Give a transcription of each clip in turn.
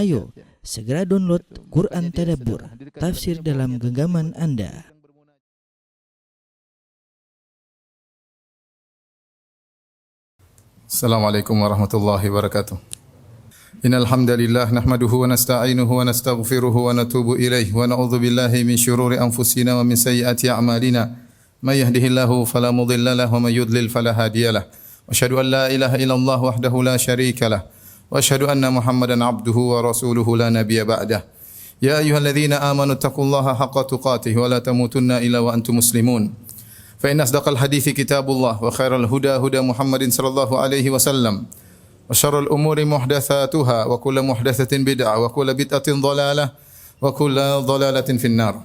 Ayo, segera download Quran Tadabbur, tafsir dalam genggaman Anda. Assalamualaikum warahmatullahi wabarakatuh. Innal hamdalillah nahmaduhu wa nasta'inuhu wa nastaghfiruhu wa natubu ilaihi wa na'udzu billahi min shururi anfusina wa min sayyiati a'malina. May yahdihillahu fala mudilla lahu wa may yudlil fala hadiyalah. Wa asyhadu an la ilaha illallah wahdahu la syarika lah. Wa asyhadu anna Muhammadan abduhu wa rasuluhu la nabiyya ba'dah. Ya ayyuhalladzina amanu taqullaha haqqa tuqatih wa la tamutunna illa wa antum muslimun. Fa inna asdaqal hadithi kitabullah wa khairal huda huda Muhammadin sallallahu alaihi wasallam wa syarrul umuri muhdatsatuha wa kullu muhdatsatin bid'ah wa kullu bid'atin dhalalah wa kullu dhalalatin finnar.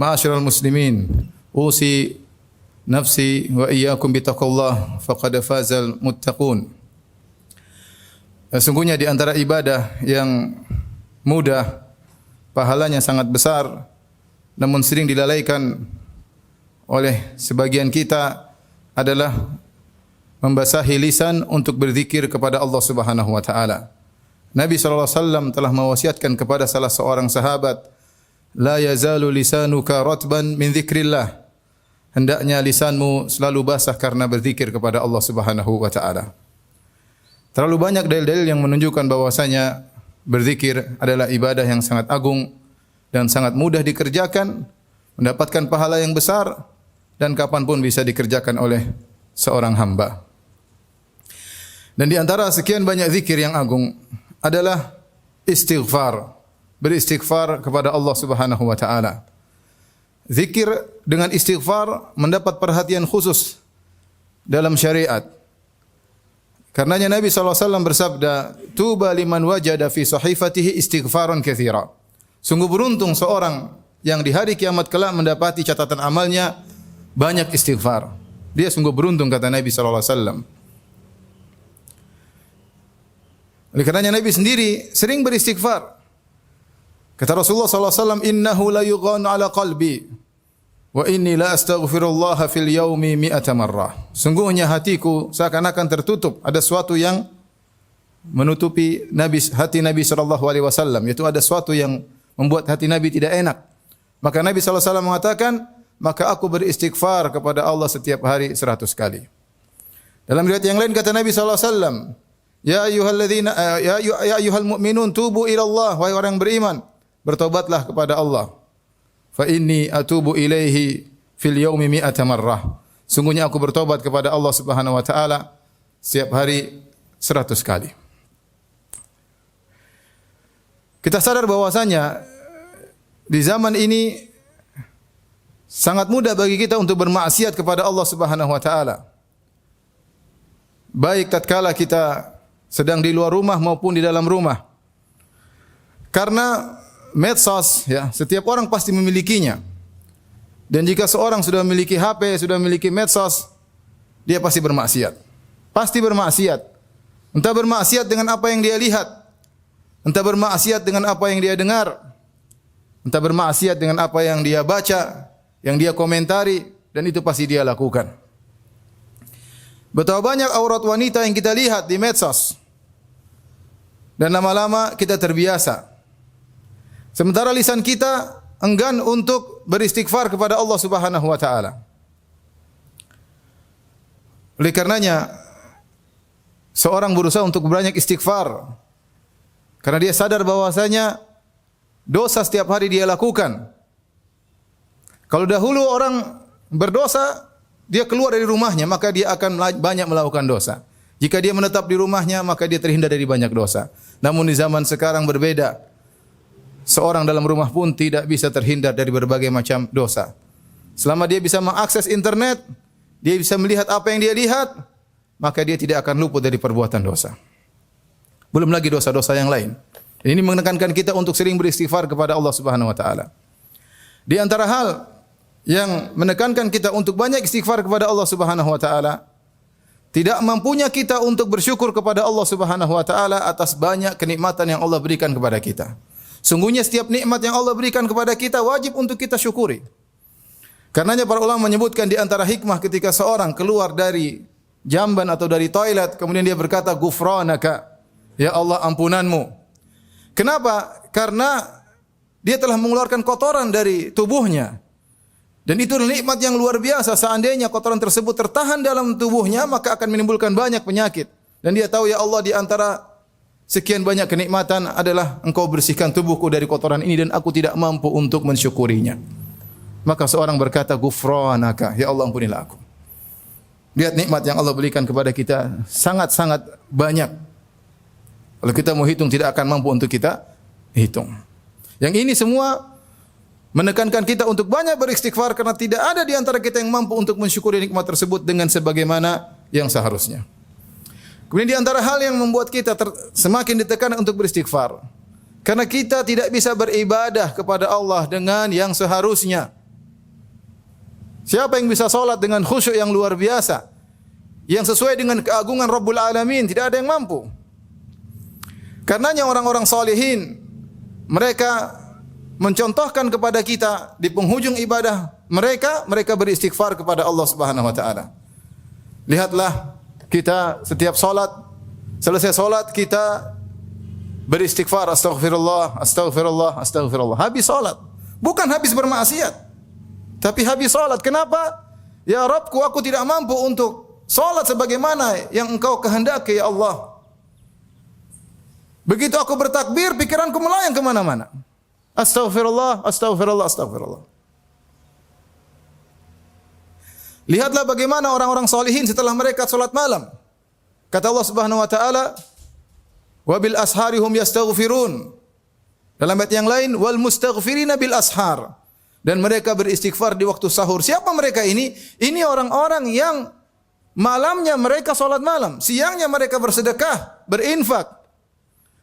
Ma'asyiral muslimin, usi nafsi wa iyyakum bittaqullah faqad fazal muttaqun. Sungguhnya di antara ibadah yang mudah, pahalanya sangat besar, namun sering dilalaikan oleh sebagian kita adalah membasahi lisan untuk berzikir kepada Allah Subhanahu wa taala. Nabi sallallahu alaihi wasallam telah mewasiatkan kepada salah seorang sahabat, la yazalu lisanuka ratban min dzikrillah. Hendaknya lisanmu selalu basah karena berzikir kepada Allah Subhanahu wa taala. Terlalu banyak dalil-dalil yang menunjukkan bahwasanya berzikir adalah ibadah yang sangat agung dan sangat mudah dikerjakan, mendapatkan pahala yang besar, dan kapanpun bisa dikerjakan oleh seorang hamba. Dan di antara sekian banyak zikir yang agung adalah istighfar, beristighfar kepada Allah Subhanahu wa taala. Zikir dengan istighfar mendapat perhatian khusus dalam syariat. Karenanya Nabi SAW bersabda, tuba liman wajada fi sahifatihi istighfaran katsira. Sungguh beruntung seorang yang di hari kiamat kelak mendapati catatan amalnya banyak istighfar. Dia sungguh beruntung, kata Nabi SAW. Oleh karenanya Nabi sendiri sering beristighfar. Kata Rasulullah SAW, innahu la yughanu ala qalbi wa inni la astaghfirullah fil yaumi mi'ata marrah. Sungguhnya hatiku seakan-akan tertutup. Ada sesuatu yang menutupi hati Nabi SAW, yaitu ada sesuatu yang membuat hati Nabi tidak enak. Maka Nabi SAW mengatakan, maka aku beristighfar kepada Allah setiap hari 100 kali. Dalam riwayat yang lain kata Nabi SAW, ya ayyuhal mu'minun tubu ila Allah, wahai orang beriman, bertobatlah kepada Allah. Fa inni atubu ilaihi fil yaumi mi'ata marrah. Sungguhnya aku bertobat kepada Allah Subhanahu wa taala setiap hari 100 kali. Kita sadar bahwasanya di zaman ini sangat mudah bagi kita untuk bermaksiat kepada Allah Subhanahu wa taala. Baik tatkala kita sedang di luar rumah maupun di dalam rumah. Karena medsos, ya, setiap orang pasti memilikinya. Dan jika seorang sudah memiliki HP, sudah memiliki medsos, dia pasti bermaksiat. Pasti bermaksiat. Entah bermaksiat dengan apa yang dia lihat, entah bermaksiat dengan apa yang dia dengar, entah bermaksiat dengan apa yang dia baca, yang dia komentari, dan itu pasti dia lakukan. Betapa banyak aurat wanita yang kita lihat di medsos. Dan lama-lama kita terbiasa. Sementara lisan kita enggan untuk beristighfar kepada Allah Subhanahu wa taala. Oleh karenanya seorang berusaha untuk banyak istighfar karena dia sadar bahwasanya dosa setiap hari dia lakukan. Kalau dahulu orang berdosa, dia keluar dari rumahnya, maka dia akan banyak melakukan dosa. Jika dia menetap di rumahnya, maka dia terhindar dari banyak dosa. Namun di zaman sekarang berbeda. Seorang dalam rumah pun tidak bisa terhindar dari berbagai macam dosa. Selama dia bisa mengakses internet, dia bisa melihat apa yang dia lihat, maka dia tidak akan luput dari perbuatan dosa. Belum lagi dosa-dosa yang lain. Ini menekankan kita untuk sering beristighfar kepada Allah Subhanahu wa taala. Di antara hal yang menekankan kita untuk banyak istighfar kepada Allah Subhanahu wa taala, tidak mampunya kita untuk bersyukur kepada Allah Subhanahu wa taala atas banyak kenikmatan yang Allah berikan kepada kita. Sungguhnya setiap nikmat yang Allah berikan kepada kita wajib untuk kita syukuri. Karenanya para ulama menyebutkan di antara hikmah ketika seorang keluar dari jamban atau dari toilet kemudian dia berkata ghufranaka, ya Allah ampunanmu. Kenapa? Karena dia telah mengeluarkan kotoran dari tubuhnya. Dan itu nikmat yang luar biasa. Seandainya kotoran tersebut tertahan dalam tubuhnya, maka akan menimbulkan banyak penyakit. Dan dia tahu, ya Allah, di antara sekian banyak kenikmatan adalah Engkau bersihkan tubuhku dari kotoran ini dan aku tidak mampu untuk mensyukurinya. Maka seorang berkata, Ghufranaka, ya Allah ampunilah aku. Lihat nikmat yang Allah berikan kepada kita sangat-sangat banyak. Kalau kita mau hitung tidak akan mampu untuk kita hitung. Yang ini semua menekankan kita untuk banyak beristighfar karena tidak ada di antara kita yang mampu untuk mensyukuri nikmat tersebut dengan sebagaimana yang seharusnya. Kemudian di antara hal yang membuat kita semakin ditekan untuk beristighfar, karena kita tidak bisa beribadah kepada Allah dengan yang seharusnya. Siapa yang bisa salat dengan khusyuk yang luar biasa, yang sesuai dengan keagungan Rabbul Alamin? Tidak ada yang mampu. Karenanya orang-orang salihin, mereka mencontohkan kepada kita di penghujung ibadah mereka beristighfar kepada Allah Subhanahu wa taala. Lihatlah kita setiap salat, selesai salat kita beristighfar, astaghfirullah, astaghfirullah, astaghfirullah. Habis salat, bukan habis bermaksiat, tapi habis salat. Kenapa? Ya Rabbku, aku tidak mampu untuk salat sebagaimana yang Engkau kehendaki, ya Allah. Begitu aku bertakbir, pikiranku melayang kemana-mana. Astaghfirullah, astaghfirullah, astaghfirullah. Lihatlah bagaimana orang-orang salihin setelah mereka salat malam. Kata Allah Subhanahu wa taala, "Wa bil ashari hum yastaghfirun." Dalam ayat yang lain, "Wal mustaghfirina bil ashar." Dan mereka beristighfar di waktu sahur. Siapa mereka ini? Ini orang-orang yang malamnya mereka salat malam, siangnya mereka bersedekah, berinfak.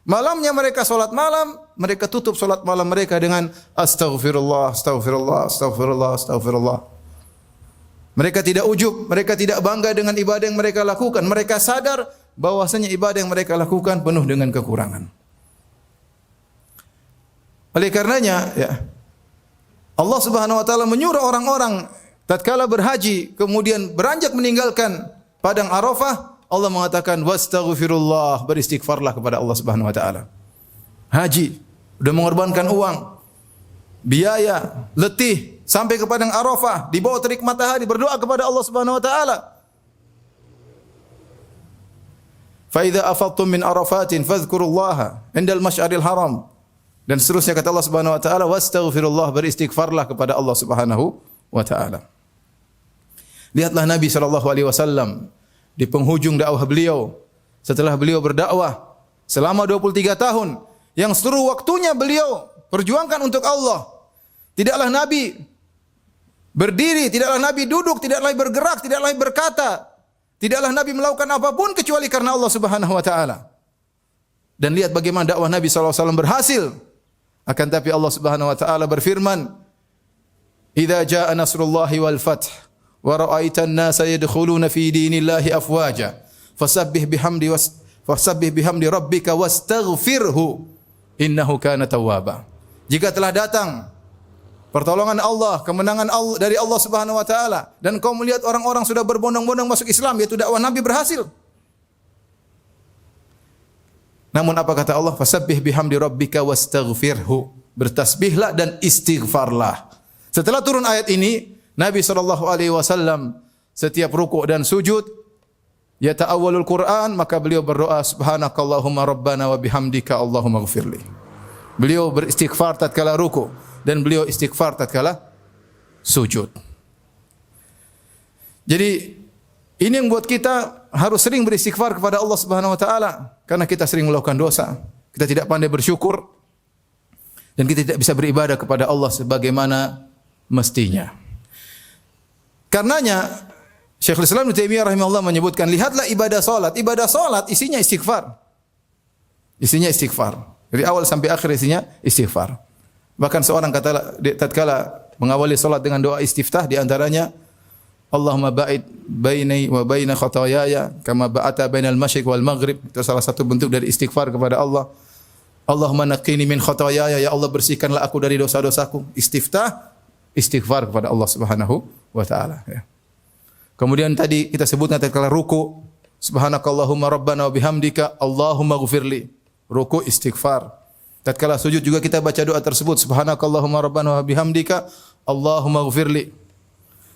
Malamnya mereka salat malam, mereka tutup salat malam mereka dengan astaghfirullah, astaghfirullah, astaghfirullah, astaghfirullah. Mereka tidak ujub, mereka tidak bangga dengan ibadah yang mereka lakukan. Mereka sadar bahwasanya ibadah yang mereka lakukan penuh dengan kekurangan. Oleh karenanya, ya, Allah Subhanahu wa taala menyuruh orang-orang tatkala berhaji kemudian beranjak meninggalkan padang Arafah, Allah mengatakan wastaghfirullah, beristighfarlah kepada Allah Subhanahu wa taala. Haji, sudah mengorbankan uang, biaya, letih sampai ke padang Arafah, di bawah terik matahari berdoa kepada Allah Subhanahu wa taala. Fa idza afadtum min Arafatin fadhkurullaha indal masy'aril haram. Dan seterusnya kata Allah Subhanahu wa taala wastaghfirullah, beristighfarlah kepada Allah Subhanahu wa taala. Lihatlah Nabi sallallahu alaihi wasallam di penghujung dakwah beliau, setelah beliau berdakwah selama 23 tahun, yang seluruh waktunya beliau perjuangkan untuk Allah. Tidaklah Nabi berdiri, tidaklah Nabi duduk, tidaklah bergerak, tidaklah berkata, tidaklah Nabi melakukan apapun kecuali karena Allah Subhanahu wa taala. Dan lihat bagaimana dakwah Nabi sallallahu alaihi wasallam berhasil. Akan tapi Allah Subhanahu wa taala berfirman, "Idza jaa nasrullahi wal fath wa ra'aitan nasa yadkhuluna fi dinillahi afwaja fasabbih bihamdi rabbika wastaghfirhu innahu kana tawwaba." Jika telah datang pertolongan Allah, kemenangan Allah dari Allah Subhanahu wa taala dan kau melihat orang-orang sudah berbondong-bondong masuk Islam, yaitu dakwah Nabi berhasil. Namun apa kata Allah? Fasabbih bihamdi rabbika wastaghfirhu. Bertasbihlah dan istighfarlah. Setelah turun ayat ini, Nabi SAW setiap rukuk dan sujud, yata'awwalul Quran, maka beliau berdoa, Subhanakallahumma rabbana wa bihamdika Allahumma ghfirli. Beliau beristighfar tatkala rukuk dan beliau istighfar tatkala sujud. Jadi ini yang buat kita harus sering beristighfar kepada Allah Subhanahu wa taala karena kita sering melakukan dosa. Kita tidak pandai bersyukur dan kita tidak bisa beribadah kepada Allah sebagaimana mestinya. Karenanya Syekhul Islam Ibnu Taimiyah rahimahullah menyebutkan, lihatlah ibadah salat. Ibadah salat isinya istighfar. Isinya istighfar. Dari awal sampai akhir isinya istighfar. Bahkan seorang tatkala mengawali salat dengan doa istiftah, di antaranya Allahumma ba'id baini wa baina khataayaya kama ba'ata bainal masyriq wal maghrib. Itu salah satu bentuk dari istighfar kepada Allah. Allahumma naqqini min khataayaya, ya Allah bersihkanlah aku dari dosa-dosaku. Istiftah, istighfar kepada Allah Subhanahu wa taala, ya. Kemudian tadi kita sebutkan tatkala ruku, subhanakallahumma rabbana wa bihamdika Allahumma ghfirli. Ruku istighfar. Tatkala sujud juga kita baca doa tersebut, subhanakallahumma rabbana wa bihamdika Allahumma ighfirli.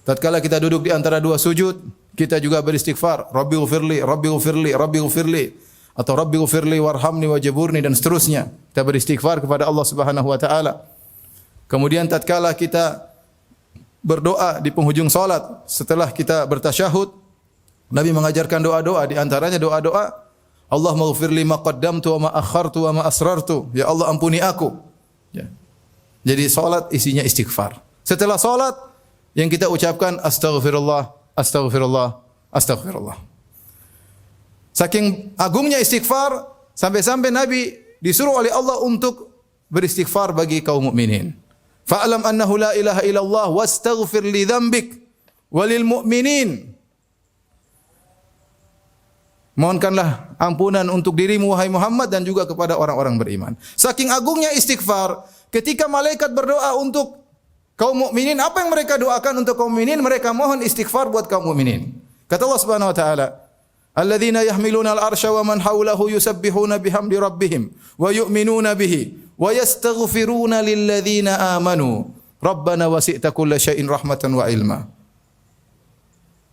Tatkala kita duduk di antara dua sujud, kita juga beristighfar, Rabbi ighfirli, Rabbi ighfirli, Rabbi ighfirli, atau Rabbi ighfirli warhamni wajaburni, dan seterusnya. Kita beristighfar kepada Allah Subhanahu wa taala. Kemudian tatkala kita berdoa di penghujung salat, setelah kita bertasyahud, Nabi mengajarkan doa-doa, di antaranya doa-doa Allahumma ighfirli ma qaddamtu wa ma akhartu wa ma asrartu. Ya Allah, ampuni aku. Ya. Jadi salat isinya istighfar. Setelah salat yang kita ucapkan astaghfirullah, astaghfirullah, astaghfirullah. Saking agungnya istighfar, sampai-sampai Nabi disuruh oleh Allah untuk beristighfar bagi kaum mukminin. Fa'lam annahu la ilaha illallah wastaghfir li dzambik walil mu'minin. Mohonkanlah ampunan untuk dirimu wahai Muhammad dan juga kepada orang-orang beriman. Saking agungnya istighfar, ketika malaikat berdoa untuk kaum mukminin, apa yang mereka doakan untuk kaum mukminin? Mereka mohon istighfar buat kaum mukminin. Kata Allah Subhanahu wa taala, "Alladzina yahmiluna al-arsya wa man hawlahu yusabbihuna bihamdi rabbihim wa yu'minuna bihi wa yastaghfiruna lilladzina amanu. Rabbana wasi'ta kulla syai'in rahmatan wa ilma."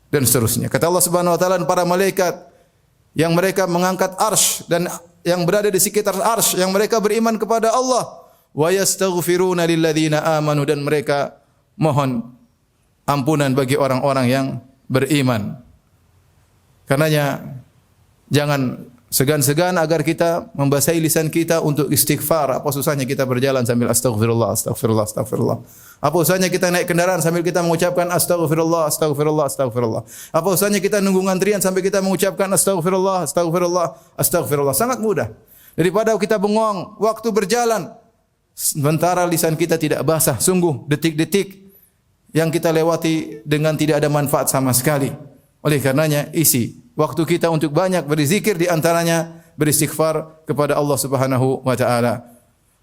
Dan seterusnya. Kata Allah Subhanahu wa taala, para malaikat yang mereka mengangkat arsy dan yang berada di sekitar arsy, yang mereka beriman kepada Allah, wa yastaghfiruna lilladzina amanu, dan mereka mohon ampunan bagi orang-orang yang beriman. Karenanya jangan segan-segan agar kita membasahi lisan kita untuk istighfar. Apa susahnya kita berjalan sambil astaghfirullah, astaghfirullah, astaghfirullah. Apa usahanya kita naik kendaraan sambil kita mengucapkan astaghfirullah, astaghfirullah, astaghfirullah. Apa usahanya kita nunggu antrian sampai kita mengucapkan astaghfirullah, astaghfirullah, astaghfirullah. Sangat mudah. Daripada kita bengong, waktu berjalan, sementara lisan kita tidak basah. Sungguh detik-detik yang kita lewati dengan tidak ada manfaat sama sekali. Oleh karenanya isi waktu kita untuk banyak berzikir, di antaranya beristighfar kepada Allah Subhanahu wa taala.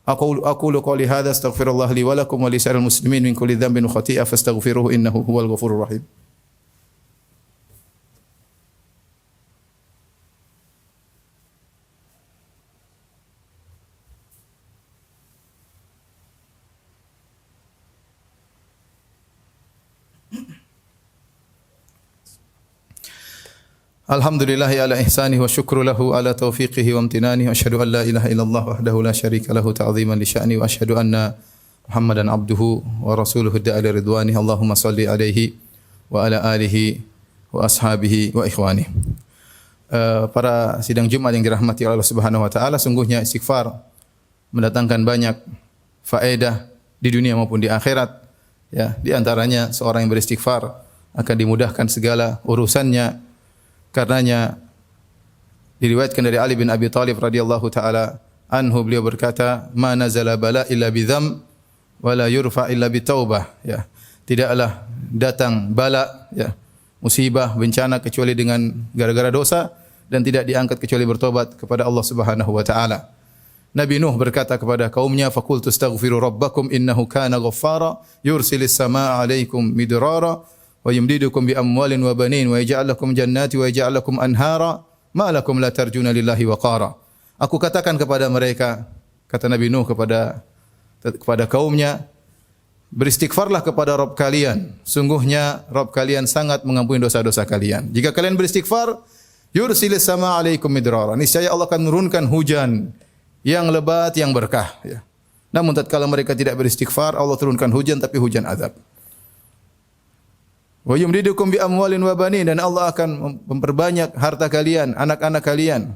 Aqulu qouli hadza astaghfirullah li wa lakum wa li sa'iril muslimin min kulli dhanbin wa khati'ah fastaghfiruhu innahu huwal ghafurur rahim. Alhamdulillahi ala ihsanihi wa syukru lahu ala taufiqihi wa amtinanihi wa asyhadu an la ilaha illallah wahdahu la syarika lahu ta'ziman li sya'ni wa asyhadu anna Muhammadan abduhu wa rasuluhu da'ila ridwanihi. Allahumma salli alaihi wa ala alihi wa ashabihi wa ikhwani. Para sidang Jumat yang dirahmati Allah Subhanahu wa taala, sungguhnya istighfar mendatangkan banyak faedah di dunia maupun di akhirat. Ya, di antaranya seorang yang beristighfar akan dimudahkan segala urusannya. Karenanya diriwayatkan dari Ali bin Abi Thalib radhiyallahu taala anhu, beliau berkata, "Ma nazala bala illa bidzam wa la yurfa illa bitaubah." Ya, tidaklah datang bala, ya, musibah, bencana kecuali dengan gara-gara dosa, dan tidak diangkat kecuali bertobat kepada Allah Subhanahu wa taala. Nabi Nuh berkata kepada kaumnya, "Faqultu astaghfiru rabbakum innahu kana ghaffara yursilis samaa'a 'alaikum midrara wa yumdidukum bi amwalin wa banin wa yaj'al lakum jannati wa yaj'al lakum anhara ma lakum la tarjuna lillahi waqara." Aku katakan kepada mereka, kata Nabi Nuh kepada kaumnya, beristighfarlah kepada Rabb kalian. Sungguhnya Rabb kalian sangat mengampuni dosa-dosa kalian. Jika kalian beristighfar, yursilis samaa'a 'alaikum midrara. Niscaya Allah akan menurunkan hujan yang lebat, yang berkah, ya. Namun tatkala mereka tidak beristighfar, Allah turunkan hujan, tapi hujan azab. Wa yumdidukum bi amwalin wa banin, dan Allah akan memperbanyak harta kalian, anak-anak kalian.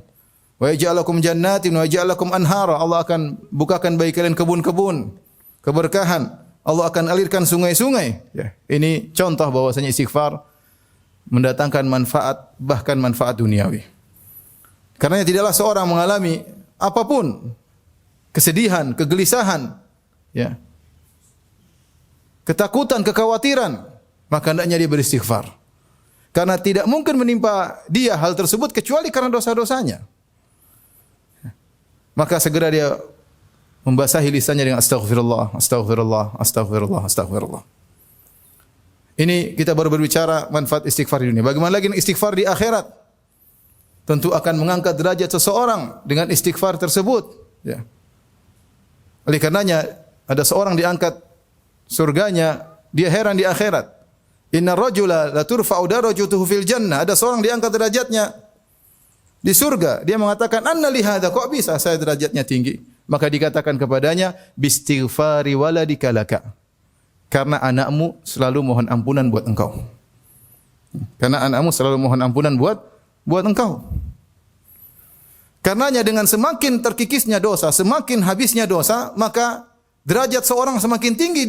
Wa yaj'al lakum jannatin wa yaj'al lakum anhara, Allah akan bukakan bagi kalian kebun-kebun, keberkahan. Allah akan alirkan sungai-sungai. Ya, ini contoh bahwasanya istighfar mendatangkan manfaat, bahkan manfaat duniawi. Karena tidaklah seorang mengalami apapun, kesedihan, kegelisahan, ya, ketakutan, kekhawatiran, maka hendaknya dia beristighfar. Karena tidak mungkin menimpa dia hal tersebut kecuali karena dosa-dosanya. Maka segera dia membasahi lisannya dengan astaghfirullah, astaghfirullah, astaghfirullah, astaghfirullah. Ini kita baru berbicara manfaat istighfar di dunia. Bagaimana lagi istighfar di akhirat? Tentu akan mengangkat derajat seseorang dengan istighfar tersebut. Ya. Oleh karenanya ada seorang diangkat surganya, dia heran di akhirat. Inna rajula la turfa'u darajatuhu fil jannah. Ada seorang diangkat derajatnya di surga. Dia mengatakan, "Anna li hadza, kok bisa saya derajatnya tinggi?" Maka dikatakan kepadanya, "Bistighfari waladika laka." Karena anakmu selalu mohon ampunan buat engkau. Karena anakmu selalu mohon ampunan buat engkau. Karenanya dengan semakin terkikisnya dosa, semakin habisnya dosa, maka derajat seorang semakin tinggi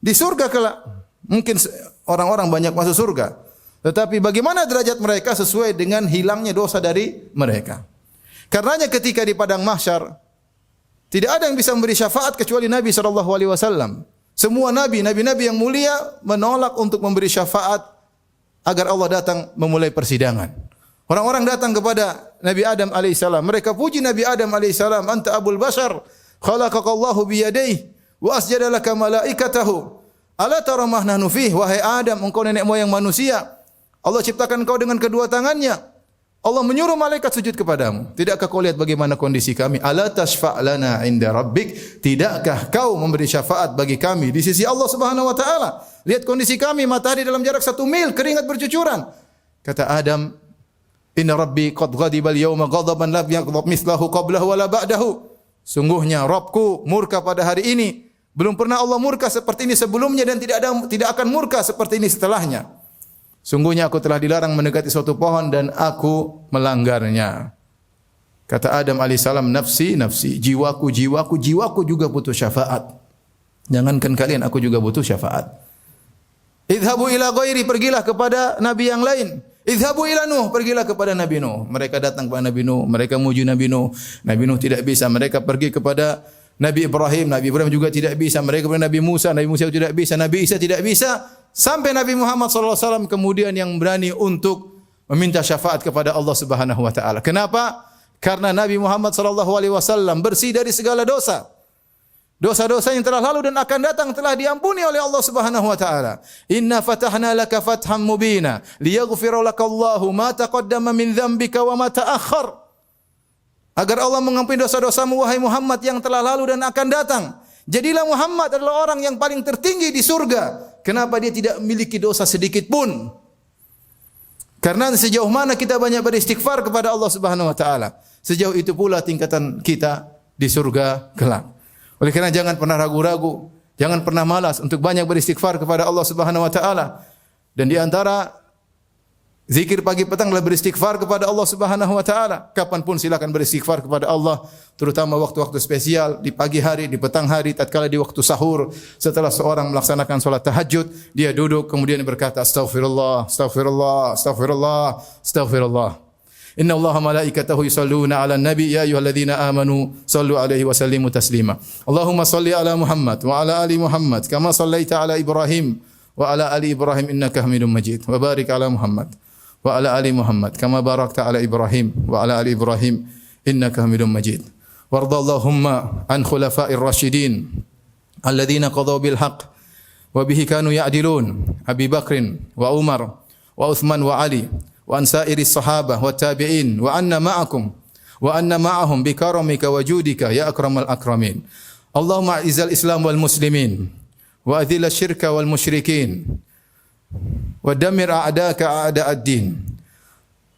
di surga kelak. Mungkin orang-orang banyak masuk surga, tetapi bagaimana derajat mereka sesuai dengan hilangnya dosa dari mereka. Karenanya ketika di padang mahsyar tidak ada yang bisa memberi syafaat kecuali Nabi SAW. Semua nabi yang mulia menolak untuk memberi syafaat agar Allah datang memulai persidangan. Orang-orang datang kepada Nabi Adam alaihissalam. Mereka puji Nabi Adam alaihissalam. Anta abul bashar, khalaqakallahu biyadayhi, wa asjada laka malaikatahu. Ala tara ma nahnu fih, wahai Adam, engkau nenek moyang manusia. Allah ciptakan engkau dengan kedua tangannya. Allah menyuruh malaikat sujud kepadamu. Tidakkah kau lihat bagaimana kondisi kami? Ala tashfa' lana 'inda rabbik? Tidakkah kau memberi syafaat bagi kami di sisi Allah Subhanahu wa taala? Lihat kondisi kami, matahari dalam jarak 1 mil, keringat bercucuran. Kata Adam, "Inna rabbi qad ghadiba al-yawma ghadaban lam yaghdab mithlahu qablahu wala ba'dahu." Sungguhnya Rabbku murka pada hari ini. Belum pernah Allah murka seperti ini sebelumnya dan tidak akan murka seperti ini setelahnya. Sungguhnya aku telah dilarang mendekati suatu pohon dan aku melanggarnya. Kata Adam alaihissalam, "Nafsi, nafsi, jiwaku, jiwaku, jiwaku juga butuh syafaat. Jangankan kalian, aku juga butuh syafaat." Idhabu ila ghairi, pergilah kepada nabi yang lain. Idhabu ila Nuh, pergilah kepada Nabi Nuh. Mereka datang kepada Nabi Nuh, mereka muji Nabi Nuh. Nabi Nuh tidak bisa. Mereka pergi kepada Nabi Ibrahim, Nabi Ibrahim juga tidak bisa. Mereka kepada Nabi Musa tidak bisa. Nabi Isa tidak bisa. Sampai Nabi Muhammad SAW kemudian yang berani untuk meminta syafaat kepada Allah Subhanahu wa taala. Kenapa? Karena Nabi Muhammad SAW bersih dari segala dosa. Dosa-dosa yang telah lalu dan akan datang telah diampuni oleh Allah Subhanahu wa taala. Inna fatahna laka fatham mubina liyaghfira lakallahu ma taqaddama min dzambika wa ma ta'akhkhar. Agar Allah mengampuni dosa-dosamu wahai Muhammad yang telah lalu dan akan datang. Jadilah Muhammad adalah orang yang paling tertinggi di surga. Kenapa dia tidak memiliki dosa sedikit pun? Karena sejauh mana kita banyak beristighfar kepada Allah Subhanahu wa taala, sejauh itu pula tingkatan kita di surga kelak. Oleh karena jangan pernah ragu-ragu, jangan pernah malas untuk banyak beristighfar kepada Allah Subhanahu wa taala. Dan di antara zikir pagi petang adalah beristighfar kepada Allah Subhanahu wa taala. Kapanpun silakan beristighfar kepada Allah, terutama waktu-waktu spesial, di pagi hari, di petang hari, tatkala di waktu sahur, setelah seorang melaksanakan salat tahajud, dia duduk kemudian berkata astaghfirullah, astaghfirullah, astaghfirullah, astaghfirullah. Inna Allaha malaikatahu yusalluna 'alan nabi ya ayyuhalladzina amanu sallu 'alaihi wa sallimu taslima. Allahumma salli 'ala Muhammad wa 'ala ali Muhammad kama sallaita 'ala Ibrahim wa 'ala ali Ibrahim innaka Hamidum Majid. Wa barik 'ala Muhammad wa 'ala ali Muhammad kama barakta 'ala Ibrahim wa 'ala ali Ibrahim innaka Hamidum Majid. Wardallahumma an khulafa'ir rasyidin alladzina qadaw bil haqq wa bihi kanu ya'dilun. Abi Bakrin wa Umar wa Uthman wa Ali wa an sa'iris sahabah wa tabi'in wa anna ma'akum wa anna ma'ahum bi karamika wa judika ya akramal akramin. Allahumma a'izal Islam wal muslimin wa adhil asyirka wal musyrikin wa dammir a'daka a'da'ad din.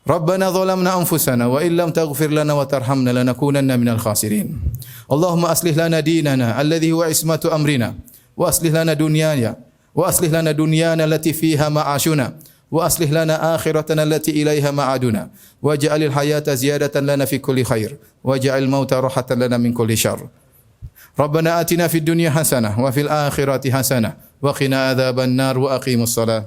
Rabbana zalamna anfusana wa illam taghfir lana wa tarhamna lanakunanna minal khasirin. Allahumma aslih lana dinana alladhi huwa ismatu amrina wa aslih lana dunyana wa aslih lana dunyana allati fiha ma'ashuna wa aslih lana akhiratana allati ilaiha ma'aduna waj'alil hayata ziyadatan lana fi kulli khair waj'al mauta rahatan lana min kulli syarr. Rabbana atina fid dunya hasanah wa fil akhirati hasanah wa qina adzaban nar wa aqimus salat.